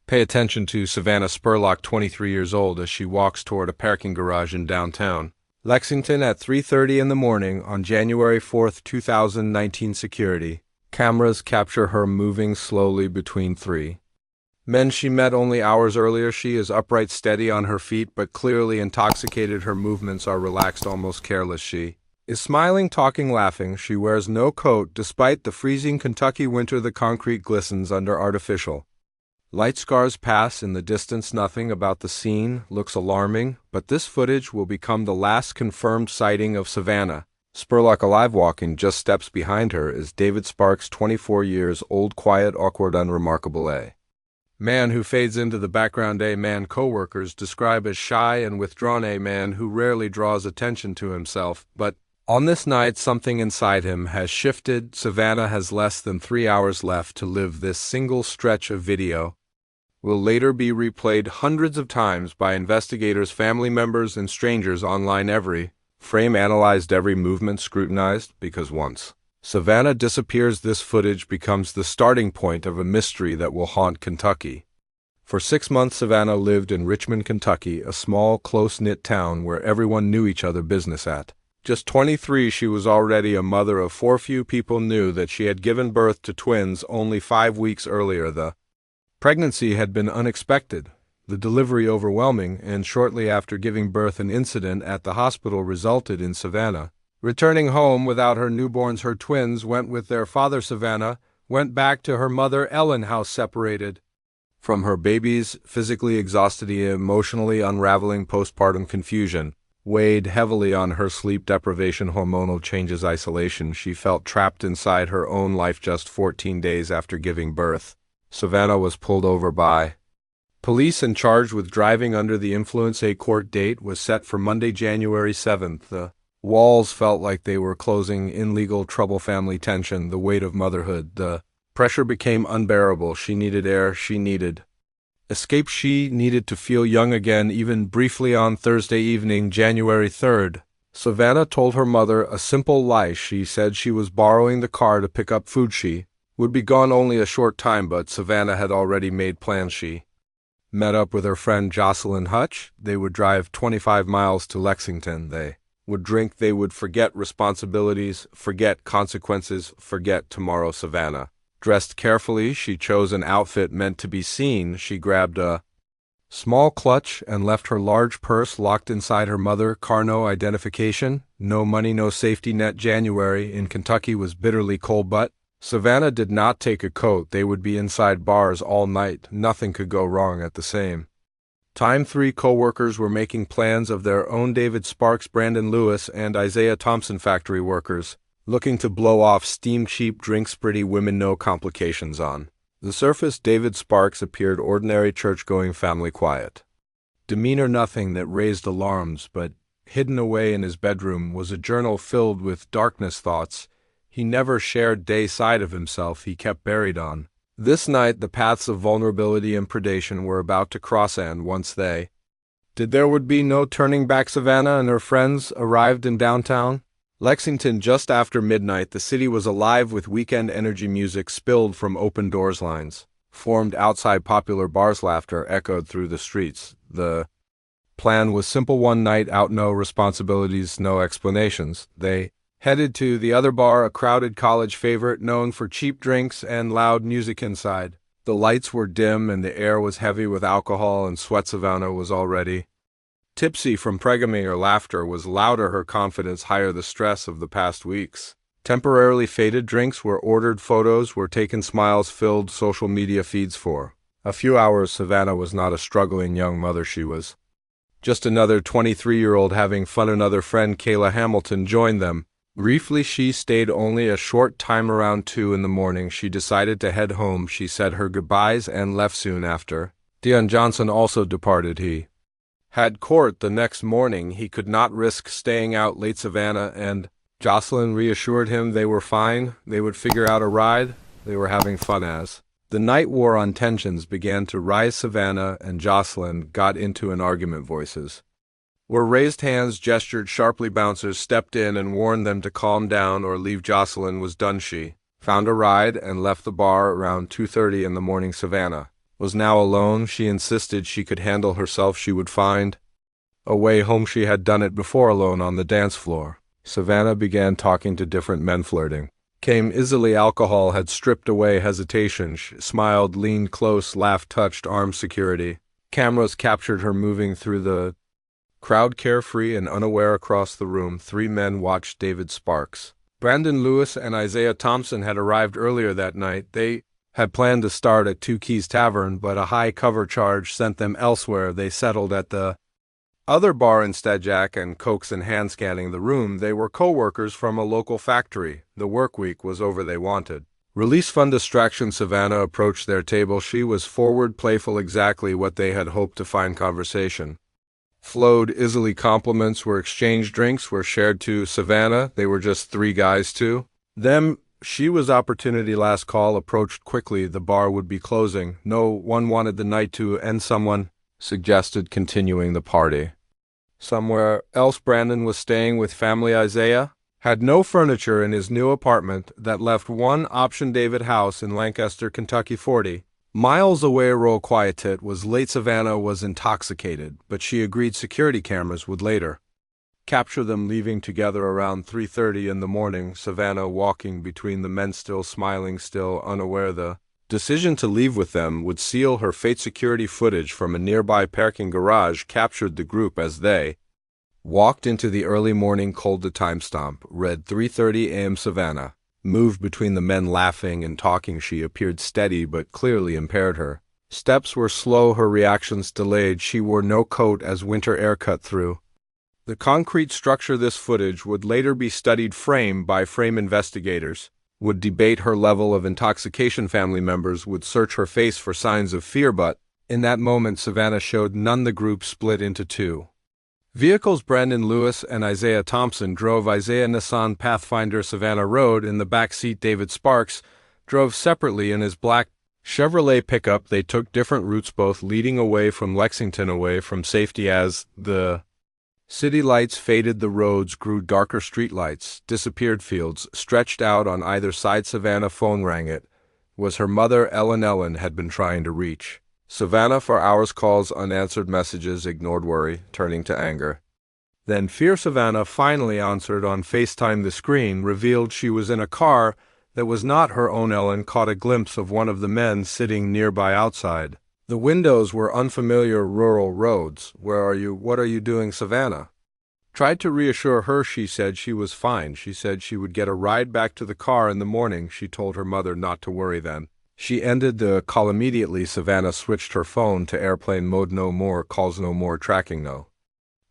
Pay attention to Savannah Spurlock, 23 years old, as she walks toward a parking garage in downtown Lexington at 3:30 in the morning on January 4th, 2019. Security cameras capture her moving slowly between three men she met only hours earlier. She is upright, steady on her feet, but clearly intoxicated. Her movements are relaxed, almost careless. She is smiling, talking, laughing. She wears no coat. Despite the freezing Kentucky winter, the concrete glistens under artificial light. Scars pass in the distance. Nothing about the scene looks alarming, but this footage will become the last confirmed sighting of Savannah Spurlock alive. Walking just steps behind her is David Sparks, 24 years old, quiet, awkward, unremarkable. A man who fades into the background. A man co-workers describe as shy and withdrawn. A man who rarely draws attention to himself, but on this night something inside him has shifted. Savannah has less than 3 hours left to live. This single stretch of video will later be replayed hundreds of times by investigators, family members, and strangers online. Every frame analyzed, every movement scrutinized, because once Savannah disappears, this footage becomes the starting point of a mystery that will haunt Kentucky. For 6 months, Savannah lived in Richmond, Kentucky, a small, close-knit town where everyone knew each other. Business at just 23, she was already a mother of 4. Few people knew that she had given birth to twins only 5 weeks earlier. The pregnancy had been unexpected, the delivery overwhelming, and shortly after giving birth, an incident at the hospital resulted in Savannah returning home without her newborns. Her twins went with their father. Savannah went back to her mother, Ellen, house separated from her babies, physically exhausted, emotionally unraveling. Postpartum confusion weighed heavily on her. Sleep deprivation, hormonal changes, isolation. She felt trapped inside her own life. Just 14 days after giving birth, Savannah was pulled over by police and charged with driving under the influence. A court date was set for Monday, January 7th. The walls felt like they were closing in. Legal trouble, family tension, the weight of motherhood. The pressure became unbearable. She needed air. She needed escape. She needed to feel young again, even briefly. On Thursday evening, January 3rd, Savannah told her mother a simple lie. She said she was borrowing the car to pick up food. She would be gone only a short time, but Savannah had already made plans. She met up with her friend Jocelyn Hutch. They would drive 25 miles to Lexington. They would drink. They would forget responsibilities, forget consequences, forget tomorrow. Savannah dressed carefully. She chose an outfit meant to be seen. She grabbed a small clutch and left her large purse locked inside her mother. Car, no identification, no money, no safety net. January in Kentucky was bitterly cold, but Savannah did not take a coat. They would be inside bars all night. Nothing could go wrong at the same time. 3 co-workers were making plans of their own. David Sparks, Brandon Lewis, and Isaiah Thompson, factory workers, looking to blow off steam. Cheap drinks, pretty women, no complications. On the surface, David Sparks appeared ordinary, church-going family, quiet demeanor, nothing that raised alarms, but hidden away in his bedroom was a journal filled with darkness, thoughts he never shared. Day side of himself he kept buried. On this night, the paths of vulnerability and predation were about to cross, and once they did, there would be no turning back. Savannah and her friends arrived in downtown Lexington just after midnight. The city was alive with weekend energy. Music spilled from open doors. Lines formed outside popular bars. Laughter echoed through the streets. The plan was simple: one night out, no responsibilities, no explanations. They headed to the other bar, a crowded college favorite known for cheap drinks and loud music inside. The lights were dim and the air was heavy with alcohol and sweat. Savannah was already tipsy from pregame. Her laughter was louder, her confidence higher. The stress of the past weeks temporarily faded. Drinks were ordered, photos were taken, smiles filled social media feeds. For a few hours, Savannah was not a struggling young mother. She was just another 23-year-old having fun. Another friend, Kayla Hamilton, joined them. Briefly, she stayed only a short time. Around 2 in the morning, she decided to head home. She said her goodbyes and left soon after. Dion Johnson also departed. He had court the next morning. He could not risk staying out late. Savannah and Jocelyn reassured him they were fine. They would figure out a ride. They were having fun. As the night wore on, tensions began to rise. Savannah and Jocelyn got into an argument. Voices were raised, hands gestured sharply. Bouncers stepped in and warned them to calm down or leave. Jocelyn was done. She found a ride and left the bar around 2:30 in the morning. Savannah was now alone. She insisted she could handle herself. She would find a way home. She had done it before alone on the dance floor. Savannah began talking to different men, flirting. Came easily. Alcohol had stripped away hesitation. She smiled, leaned close, laughed, touched, armed security. Cameras captured her moving through the crowd, carefree and unaware. Across the room, 3 men watched David Sparks. Brandon Lewis and Isaiah Thompson had arrived earlier that night. They had planned to start at Two Keys Tavern, but a high cover charge sent them elsewhere. They settled at the other bar instead. Jack and Cokes and hand scanning the room. They were co-workers from a local factory. The work week was over. They wanted release, fun, distraction. Savannah approached their table. She was forward, playful, exactly what they had hoped to find. Conversation flowed easily. Compliments were exchanged. Drinks were shared to Savannah. They were just 3 guys to them. She was opportunity. Last call approached quickly. The bar would be closing. No one wanted the night to end. Someone suggested continuing the party somewhere else. Brandon was staying with family. Isaiah had no furniture in his new apartment. That left one option: David House in Lancaster, Kentucky, 40 miles away. Rural Quietet was late. Savannah was intoxicated, but she agreed security cameras would later capture them leaving together around 3:30 in the morning. Savannah walking between the men, still smiling, still unaware the decision to leave with them would seal her fate. Security footage from a nearby parking garage captured the group as they walked into the early morning cold. The timestamp read 3:30 a.m. Savannah moved between the men, laughing and talking. She appeared steady but clearly impaired. Her steps were slow, her reactions delayed. She wore no coat as winter air cut through the concrete structure. This footage would later be studied frame by frame. Investigators would debate her level of intoxication. Family members would search her face for signs of fear, but in that moment Savannah showed none. The group split into 2 vehicles. Brandon Lewis and Isaiah Thompson drove Isaiah Nissan Pathfinder. Savannah rode in the back seat. David Sparks drove separately in his black Chevrolet pickup. They took different routes, both leading away from Lexington, away from safety. As the city lights faded, the roads grew darker. Street lights disappeared. Fields stretched out on either side. Savannah phone rang. It was her mother, Ellen. Ellen had been trying to reach Savannah for hours. Calls unanswered, messages ignored, worry turning to anger, then fear. Savannah finally answered on FaceTime. The screen revealed she was in a car that was not her own. Ellen caught a glimpse of one of the men sitting nearby outside. The windows were unfamiliar rural roads. Where are you? What are you doing? Savannah tried to reassure her. She said she was fine. She said she would get a ride back to the car in the morning. She told her mother not to worry. Then she ended the call immediately. Savannah switched her phone to airplane mode. No more calls, no more tracking, no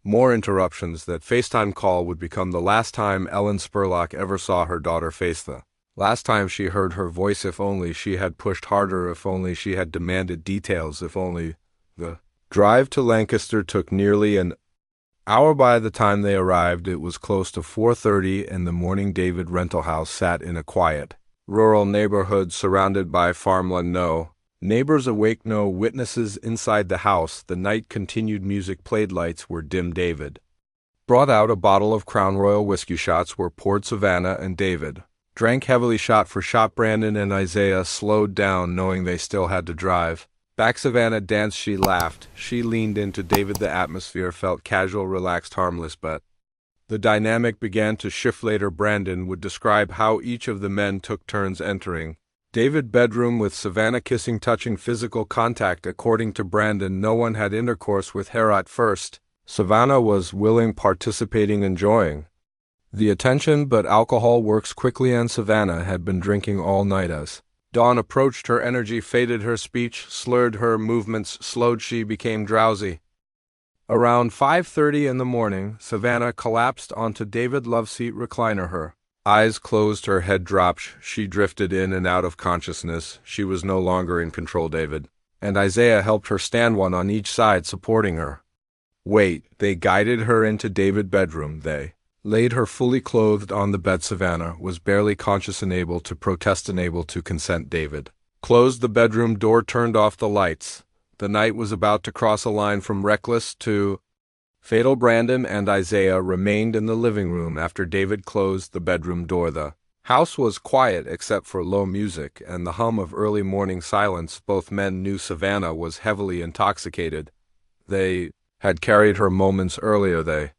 more interruptions. That FaceTime call would become the last time Ellen Spurlock ever saw her daughter face. The last time she heard her voice. If only she had pushed harder. If only she had demanded details. If only. The drive to Lancaster took nearly an hour. By the time they arrived, it was close to 4:30 in the morning. David rental house sat in a quiet rural neighborhood surrounded by farmland. No neighbors awake, no witnesses inside the house. The night continued. Music played. Lights were dim. David brought out a bottle of Crown Royal whiskey. Shots were poured. Savannah and David drank heavily, shot for shot. Brandon and Isaiah slowed down, knowing they still had to drive back. Savannah danced. She laughed. She leaned into David. The atmosphere felt casual, relaxed, harmless, but the dynamic began to shift. Later, Brandon would describe how each of the men took turns entering David's bedroom with Savannah kissing, touching, physical contact. According to Brandon, no one had intercourse with her at first. Savannah was willing, participating, enjoying the attention, but alcohol works quickly, and Savannah had been drinking all night. As dawn approached, her energy faded, her speech slurred, her movements slowed. She became drowsy. Around 5:30 in the morning, Savannah collapsed onto David's love seat recliner. Her eyes closed, her head dropped. She drifted in and out of consciousness. She was no longer in control. David and Isaiah helped her stand, one on each side, supporting her. Wait. They guided her into David's bedroom. They laid her fully clothed on the bed. Savannah was barely conscious, unable to protest, unable to consent. David closed the bedroom door, turned off the lights. The night was about to cross a line from reckless to fatal. Brandon and Isaiah remained in the living room after David closed the bedroom door. The House was quiet except for low music and the hum of early morning silence. Both men knew Savannah was heavily intoxicated. They had carried her moments earlier. They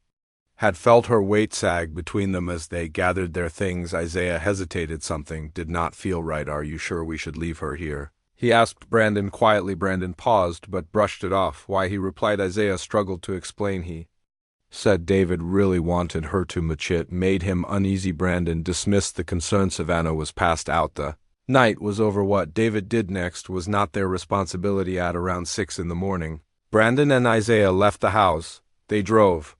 had felt her weight sag between them as they gathered their things. Isaiah hesitated. Something did not feel right. "Are you sure we should leave her here?" he asked Brandon quietly. Brandon paused but brushed it off. "Why?" he replied. Isaiah struggled to explain. He said David really wanted her to match. It made him uneasy. Brandon dismissed the concern. Savannah was passed out. The night was over. What David did next was not their responsibility. At around 6 in the morning, Brandon and Isaiah left the house. They drove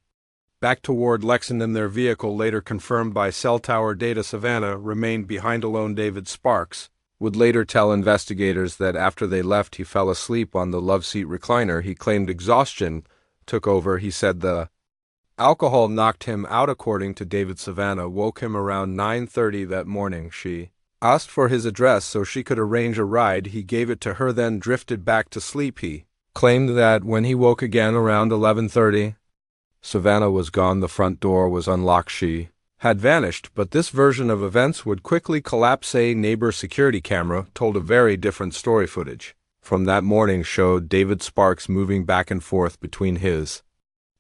back toward Lexington. Their vehicle, later confirmed by cell tower data, Savannah remained behind alone. David Sparks would later tell investigators that after they left, he fell asleep on the loveseat recliner. He claimed exhaustion took over. He said the alcohol knocked him out. According to David, Savannah woke him around 9:30 that morning. She asked for his address so she could arrange a ride. He gave it to her, then drifted back to sleep. He claimed that when he woke again around 11:30, Savannah was gone. The front door was unlocked. She had vanished, but this version of events would quickly collapse. A neighbor security camera told a very different story. Footage from that morning showed David Sparks moving back and forth between his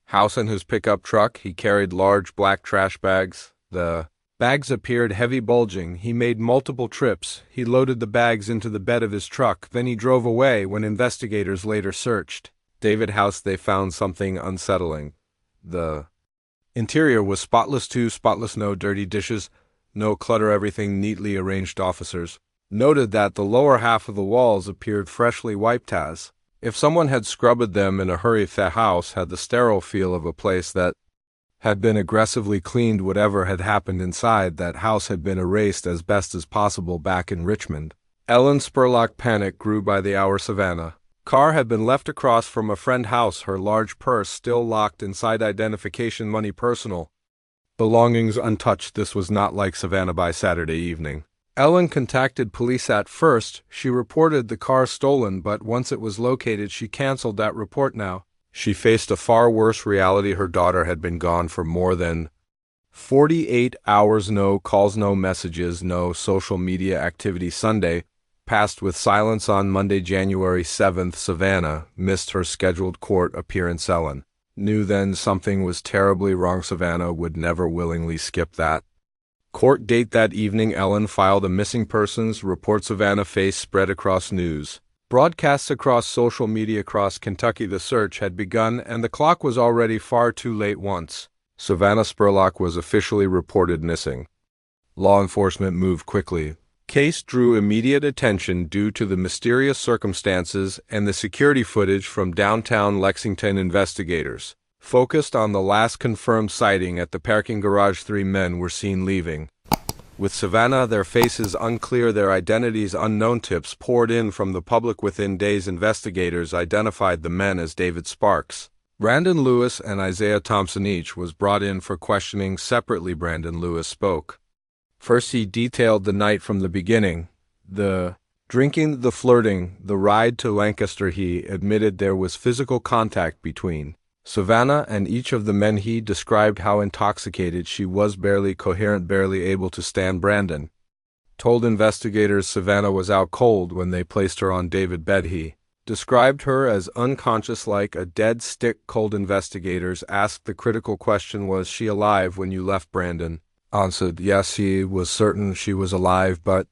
house and his pickup truck. He carried large black trash bags. The bags appeared heavy, bulging. He made multiple trips. He loaded the bags into the bed of his truck. Then he drove away. When investigators later searched David's house, they found something unsettling. The interior was spotless. Too spotless. No dirty dishes, no clutter, everything neatly arranged. Officers noted that the lower half of the walls appeared freshly wiped, as if someone had scrubbed them in a hurry. The house had the sterile feel of a place that had been aggressively cleaned. Whatever had happened inside that house had been erased as best as possible back in Richmond. Ellen Spurlock. Panic grew by the hour. Savannah car had been left across from a friend's house, her large purse still locked inside, identification, money, personal belongings untouched. This was not like Savannah. By Saturday evening, Ellen contacted police. At first, she reported the car stolen, but once it was located, she canceled that report. Now she faced a far worse reality. Her daughter had been gone for more than 48 hours. No calls, no messages, no social media activity. Sunday passed with silence. On Monday, January 7th, Savannah missed her scheduled court appearance. Ellen knew then something was terribly wrong. Savannah would never willingly skip that court date. That evening, Ellen filed a missing persons report. Savannah's face spread across news broadcasts, across social media, across Kentucky. The search had begun, and the clock was already far too late. Once Savannah Spurlock was officially reported missing, law enforcement moved quickly. Case drew immediate attention due to the mysterious circumstances, and the security footage from downtown Lexington. Investigators focused on the last confirmed sighting at the parking garage. 3 men were seen leaving with Savannah, their faces unclear, their identities unknown. Tips poured in from the public. Within days, investigators identified the men as David Sparks, Brandon Lewis, and Isaiah Thompson. Each was brought in for questioning separately. Brandon Lewis spoke first. He detailed the night from the beginning: the drinking, the flirting, the ride to Lancaster. He admitted there was physical contact between Savannah and each of the men. He described how intoxicated she was, barely coherent, barely able to stand. Brandon told investigators Savannah was out cold when they placed her on David's bed. He described her as unconscious, like a dead stick. Cold. Investigators asked the critical question, "Was she alive when you left?" Brandon answered yes, he was certain she was alive, but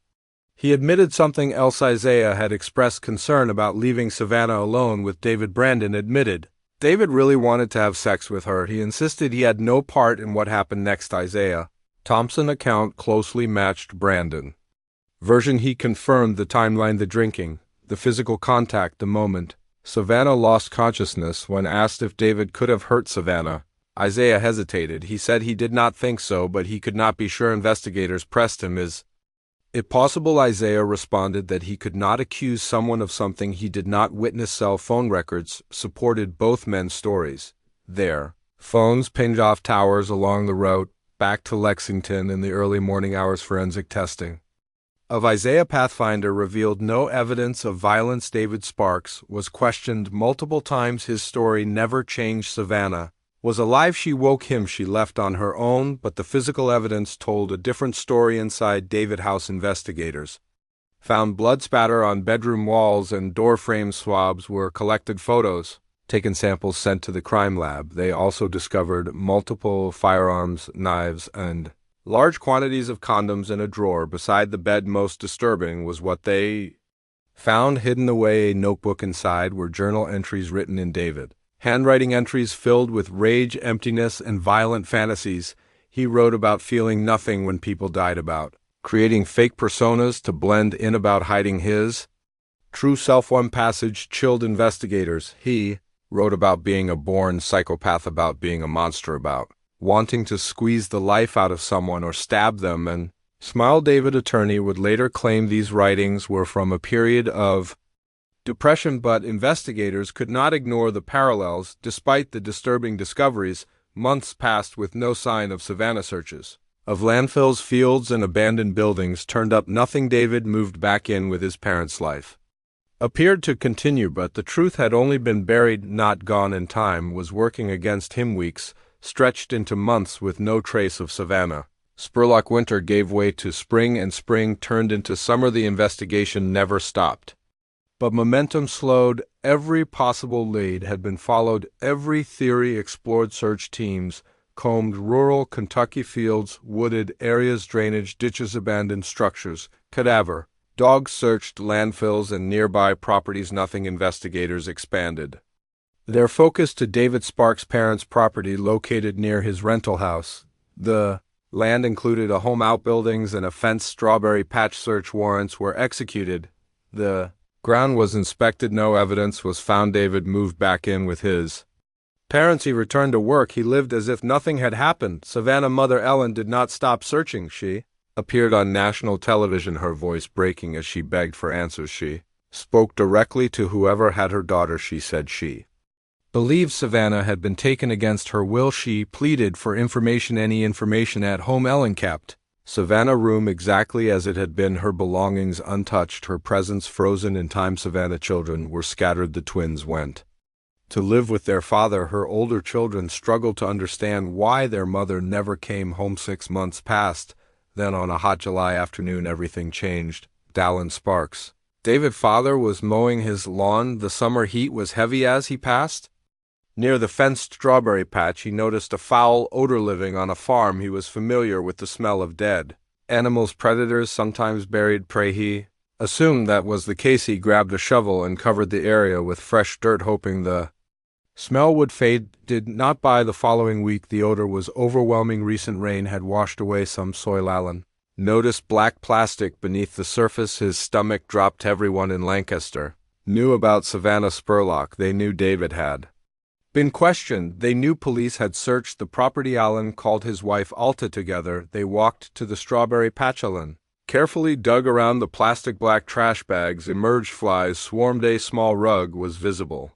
he admitted something else. Isaiah had expressed concern about leaving Savannah alone with David. Brandon admitted David really wanted to have sex with her. He insisted he had no part in what happened next. Isaiah Thompson's account closely matched Brandon's version. He confirmed the timeline: the drinking, the physical contact, the moment Savannah lost consciousness. When asked if David could have hurt Savannah, Isaiah hesitated. He said he did not think so, but he could not be sure. Investigators pressed him, "Is it possible?" Isaiah responded that he could not accuse someone of something he did not witness. Cell phone records supported both men's stories. Their phones pinged off towers along the route back to Lexington in the early morning hours. Forensic testing of Isaiah Pathfinder revealed no evidence of violence. David Sparks was questioned multiple times. His story never changed. Savannah was alive. She woke him. She left on her own, but the physical evidence told a different story. Inside David House, investigators found blood spatter on bedroom walls and door frame. Swabs were collected, photos taken, samples sent to the crime lab. They also discovered multiple firearms, knives, and large quantities of condoms in a drawer beside the bed. Most disturbing was what they found hidden away. A notebook inside were journal entries written in David handwriting, entries filled with rage, emptiness, and violent fantasies. He wrote about feeling nothing when people died, about creating fake personas to blend in, about hiding his true self. One passage chilled investigators. He wrote about being a born psychopath, about being a monster, about wanting to squeeze the life out of someone or stab them, and smile. David attorney would later claim these writings were from a period of depression, but investigators could not ignore the parallels. Despite the disturbing discoveries, months passed with no sign of Savannah. Searches of landfills, fields, and abandoned buildings turned up nothing. David moved back in with his parents' life appeared to continue, but the truth had only been buried, not gone, and time was working against him. Weeks stretched into months with no trace of Savannah Spurlock. Winter gave way to spring, and spring turned into summer. The investigation never stopped, but momentum slowed. Every possible lead had been followed, every theory explored. Search teams combed rural Kentucky fields, wooded areas, drainage ditches, abandoned structures, cadaver dogs searched landfills and nearby properties. Nothing. Investigators expanded their focus to David Sparks' parents' property located near his rental house. The land included a home, outbuildings, and a fenced strawberry patch. Search warrants were executed. The ground was inspected. No evidence was found. David moved back in with his parents. He returned to work. He lived as if nothing had happened. Savannah mother Ellen did not stop searching. She appeared on national television, her voice breaking as she begged for answers. She spoke directly to whoever had her daughter. She said she believed Savannah had been taken against her will. She pleaded for information, any information at home Ellen kept. Savannah room exactly as it had been, her belongings untouched, her presence frozen in time. Savannah children were scattered. The twins went to live with their father. Her older children struggled to understand why their mother never came home. 6 months passed. Then on a hot July afternoon, everything changed. Dallin Sparks, David's father, was mowing his lawn. The summer heat was heavy. As he passed near the fenced strawberry patch, he noticed a foul odor. Living on a farm, he was familiar with the smell of dead animals, predators, sometimes buried prey. He assumed that was the case. He grabbed a shovel and covered the area with fresh dirt, hoping the smell would fade. Did not. By the following week, the odor was overwhelming. Recent rain had washed away some soil. Allen noticed black plastic beneath the surface. His stomach dropped. Everyone in Lancaster knew about Savannah Spurlock. They knew David had been questioned. They knew police had searched the property. Allen called his wife Alta. Together, they walked to the strawberry patch. Allen carefully dug around the plastic. Black trash bags emerged. Flies swarmed. A small rug was visible.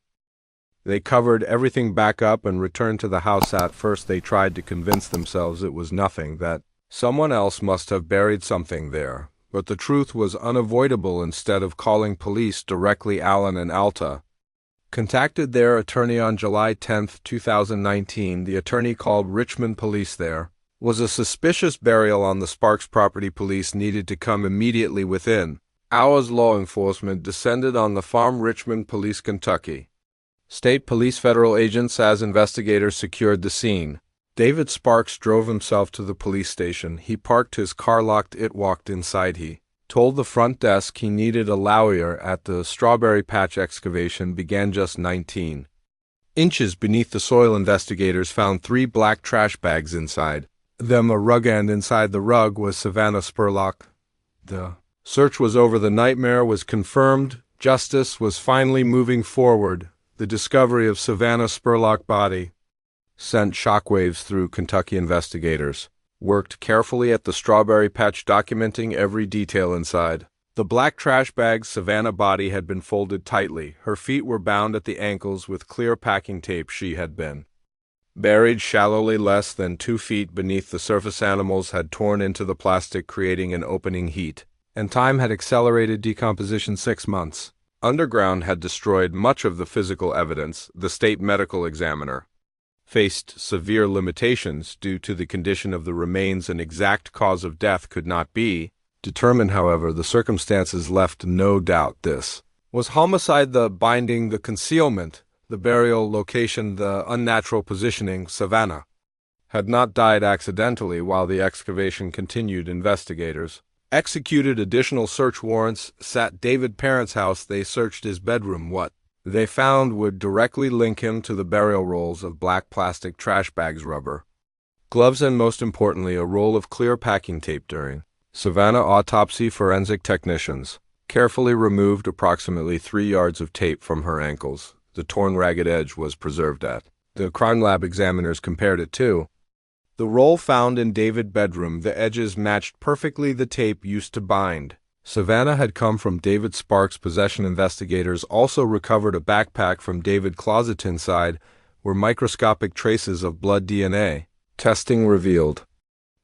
They covered everything back up and returned to the house. At first they tried to convince themselves it was nothing, that someone else must have buried something there. But the truth was unavoidable. Instead of calling police directly, Allen and Alta contacted their attorney. On July 10, 2019, the attorney called Richmond police. There was a suspicious burial on the Sparks property. Police needed to come immediately. Within hours, law enforcement descended on the farm. Richmond Police, Kentucky State Police, federal agents as investigators secured the scene. David Sparks drove himself to the police station. He parked his car, locked it, walked inside. He told the front desk he needed a lawyer at the strawberry patch. Excavation began just 19 inches beneath the soil. Investigators found 3 black trash bags, inside them a rug, and inside the rug was Savannah Spurlock. The search was over. The nightmare was confirmed. Justice was finally moving forward. The discovery of Savannah Spurlock's body sent shockwaves through Kentucky. Investigators worked carefully at the strawberry patch, documenting every detail inside the black trash bags. Savannah's body had been folded tightly. Her feet were bound at the ankles with clear packing tape. She had been buried shallowly, less than 2 feet beneath the surface. Animals had torn into the plastic, creating an opening. Heat and time had accelerated decomposition. 6 months underground had destroyed much of the physical evidence. The state medical examiner faced severe limitations due to the condition of the remains. An exact cause of death could not be determined. However, the circumstances left no doubt this was homicide. The binding, the concealment, the burial location, the unnatural positioning. Savannah had not died accidentally. While the excavation continued, investigators executed additional search warrants at David's parents' house. They searched his bedroom. What they found would directly link him to the burial rolls of black plastic trash bags, rubber gloves, and most importantly, a roll of clear packing tape. During Savannah autopsy, forensic technicians carefully removed approximately 3 yards of tape from her ankles. The torn ragged edge was preserved. At the crime lab, examiners compared it to the roll found in David's bedroom. The edges matched perfectly the tape used to bind Savannah had come from David Sparks' possession. Investigators also recovered a backpack from David's closet. Inside were microscopic traces of blood. DNA testing revealed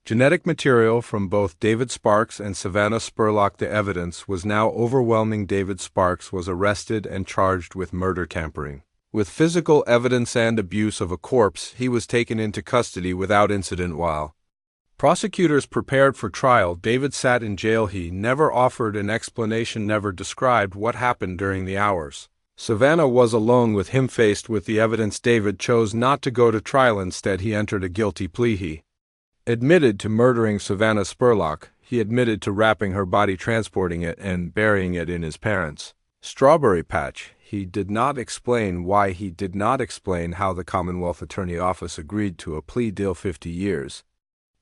genetic material from both David Sparks and Savannah Spurlock. The evidence was now overwhelming. David Sparks was arrested and charged with murder, tampering with physical evidence, and abuse of a corpse. He was taken into custody without incident. While prosecutors prepared for trial, David sat in jail. He never offered an explanation, never described what happened during the hours Savannah was alone with him. Faced with the evidence, David chose not to go to trial. Instead, he entered a guilty plea. He admitted to murdering Savannah Spurlock. He admitted to wrapping her body, transporting it, and burying it in his parents' strawberry patch. He did not explain why. He did not explain how the Commonwealth Attorney Office agreed to a plea deal: 50 years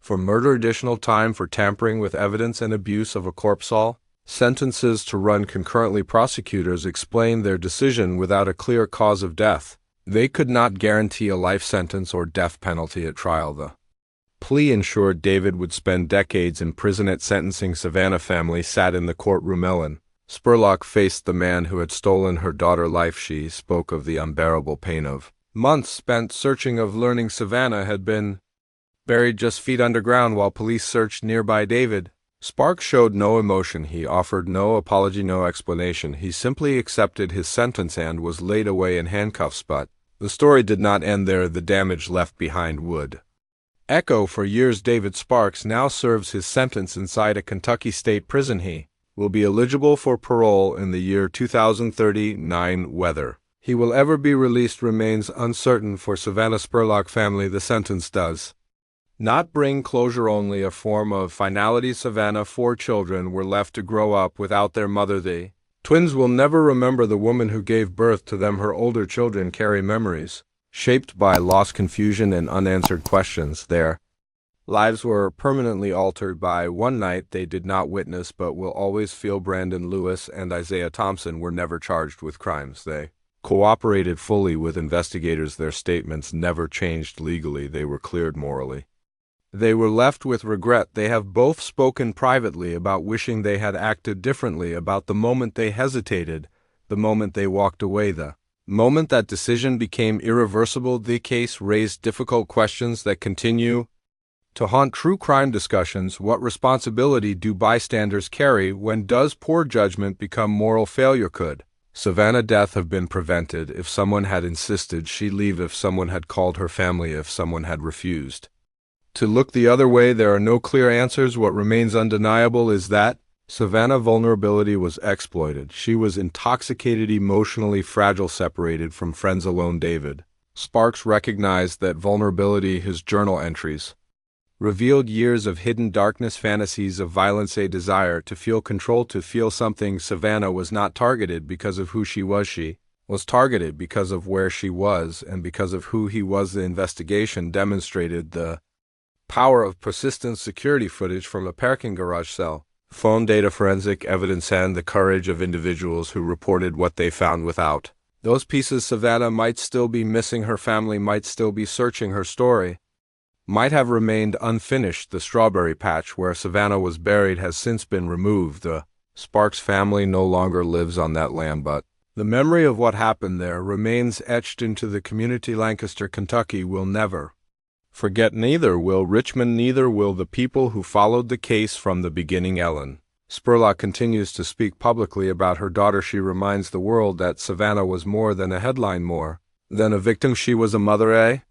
for murder, additional time for tampering with evidence, and abuse of a corpse. All sentences to run concurrently. Prosecutors explained their decision without a clear cause of death. They could not guarantee a life sentence or death penalty at trial. The plea ensured David would spend decades in prison. At sentencing, Savannah family sat in the courtroom. Ellen Spurlock faced the man who had stolen her daughter's life. She spoke of the unbearable pain of months spent searching, of learning Savannah had been buried just feet underground while police searched nearby. David Sparks showed no emotion. He offered no apology, no explanation. He simply accepted his sentence and was laid away in handcuffs. But the story did not end there. The damage left behind would echo for years. David Sparks now serves his sentence inside a Kentucky state prison. He will be eligible for parole in the year 2039. Whether he will ever be released remains uncertain for Savannah Spurlock family. The sentence does not bring closure, only a form of finality. Savannah's 4 children were left to grow up without their mother. The twins will never remember the woman who gave birth to them. Her older children carry memories shaped by loss, confusion, and unanswered questions. Their lives were permanently altered by one night they did not witness but will always feel. Brandon Lewis and Isaiah Thompson were never charged with crimes. They cooperated fully with investigators. Their statements never changed legally. They were cleared morally. They were left with regret. They have both spoken privately about wishing they had acted differently, about the moment they hesitated, the moment they walked away, the moment that decision became irreversible. The case raised difficult questions that continue to haunt true crime discussions. What responsibility do bystanders carry? When does poor judgment become moral failure? Could Savannah's death have been prevented if someone had insisted she leave, if someone had called her family, if someone had refused to look the other way? There are no clear answers. What remains undeniable is that Savannah's vulnerability was exploited. She was intoxicated, emotionally fragile, separated from friends, alone. David Sparks recognized that vulnerability. His journal entries revealed years of hidden darkness, fantasies of violence, a desire to feel control, to feel something. Savannah was not targeted because of who she was. She was targeted because of where she was and because of who he was. The investigation demonstrated the power of persistent security footage from a parking garage cell, phone data, forensic evidence, and the courage of individuals who reported what they found. Without those pieces, Savannah might still be missing. Her family might still be searching. Her story might have remained unfinished. The strawberry patch where Savannah was buried has since been removed. The Sparks family no longer lives on that land, but the memory of what happened there remains etched into the community. Lancaster, Kentucky will never forget. Neither will Richmond, neither will the people who followed the case from the beginning. Ellen Spurlock continues to speak publicly about her daughter. She reminds the world that Savannah was more than a headline, more than a victim. She was a mother,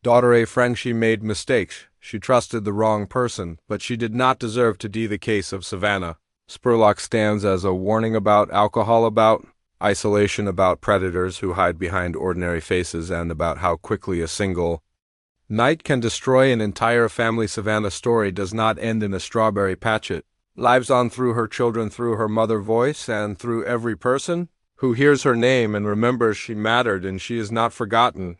Daughter a friend, she made mistakes. She trusted the wrong person, but she did not deserve to be the case of Savannah. Spurlock stands as a warning about alcohol, about isolation, about predators who hide behind ordinary faces, and about how quickly a single night can destroy an entire family. Savannah's story does not end in a strawberry patch. Lives on through her children, through her mother's voice, and through every person who hears her name and remembers she mattered and she is not forgotten.